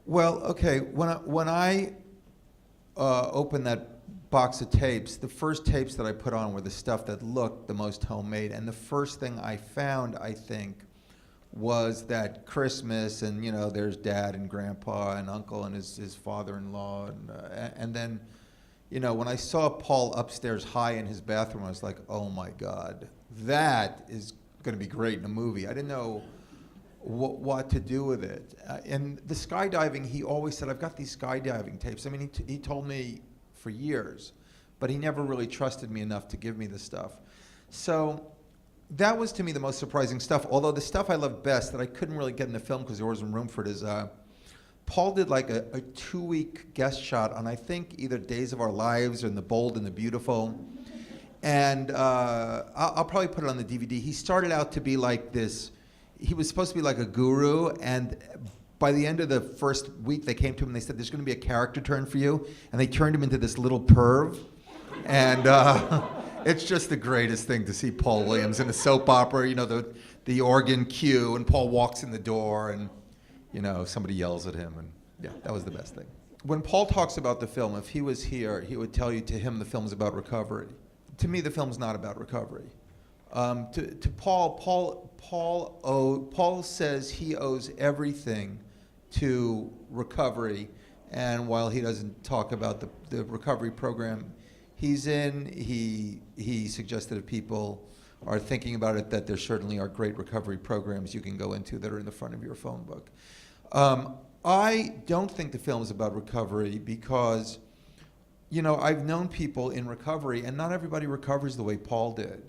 Well, okay, when I opened that box of tapes, the first tapes that I put on were the stuff that looked the most homemade, and the first thing I found, I think, was that Christmas, and there's Dad and Grandpa and Uncle and his father-in-law, and then, when I saw Paul upstairs high in his bathroom, I was like, oh my God, that is going to be great in a movie. I didn't know what to do with it. And the skydiving, he always said, I've got these skydiving tapes. I mean, he told me for years, but he never really trusted me enough to give me the stuff. So that was, to me, the most surprising stuff. Although the stuff I loved best that I couldn't really get in the film because there wasn't room for it is Paul did like a 2-week guest shot on, I think, either Days of Our Lives or In the Bold and the Beautiful. And I'll probably put it on the DVD. He started out to be like this, he was supposed to be like a guru, and by the end of the first week they came to him and they said, there's going to be a character turn for you. And they turned him into this little perv. And it's just the greatest thing to see Paul Williams in a soap opera, the organ cue, and Paul walks in the door and, somebody yells at him, and yeah, that was the best thing. When Paul talks about the film, if he was here, he would tell you to him the film's about recovery. To me, the film's not about recovery. To Paul says he owes everything to recovery, and while he doesn't talk about the recovery program he's in, he suggested if people are thinking about it that there certainly are great recovery programs you can go into that are in the front of your phone book. I don't think the film is about recovery because, I've known people in recovery, and not everybody recovers the way Paul did.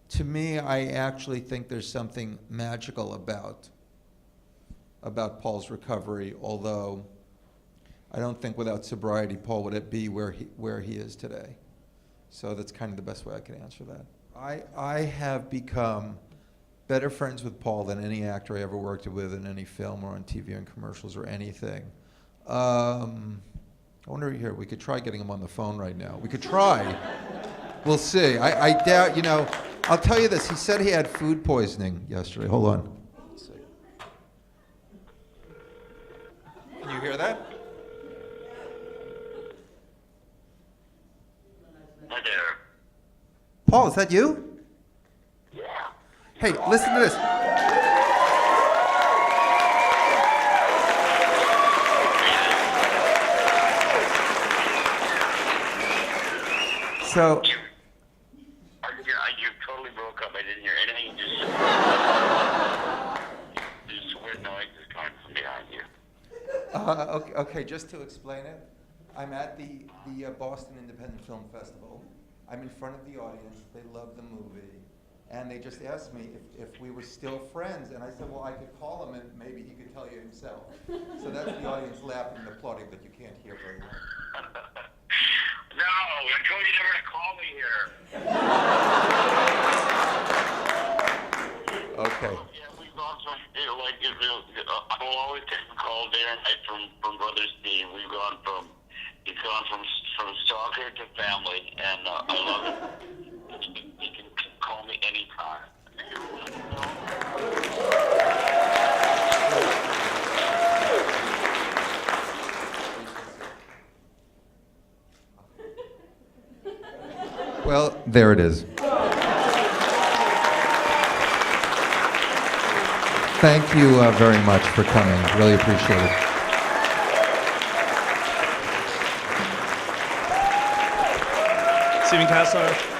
To me, I actually think there's something magical about Paul's recovery, although I don't think without sobriety Paul would be where he is today. So that's kind of the best way I can answer that. I have become better friends with Paul than any actor I ever worked with in any film or on TV and commercials or anything. I wonder here, we could try getting him on the phone right now. We could try. We'll see. I doubt, I'll tell you this. He said he had food poisoning yesterday. Hold on. Let's see. Can you hear that? Hi there. Paul, is that you? Yeah. Hey, listen to this. So, You totally broke up. I didn't hear anything. Just weird noises coming from behind you. okay, just to explain it, I'm at the Boston Independent Film Festival. I'm in front of the audience. They love the movie. And they just asked me if we were still friends. And I said, well, I could call him and maybe he could tell you himself. So that's the audience laughing and applauding, but you can't hear very well. No, I told you never to call me here. Okay. Yeah, we've gone from, I will always take a call day and night from Brother Steve. He's gone from stalker to family, and I love it. He can call me anytime. Well, there it is. Thank you very much for coming. Really appreciate it. Stephen Kessler.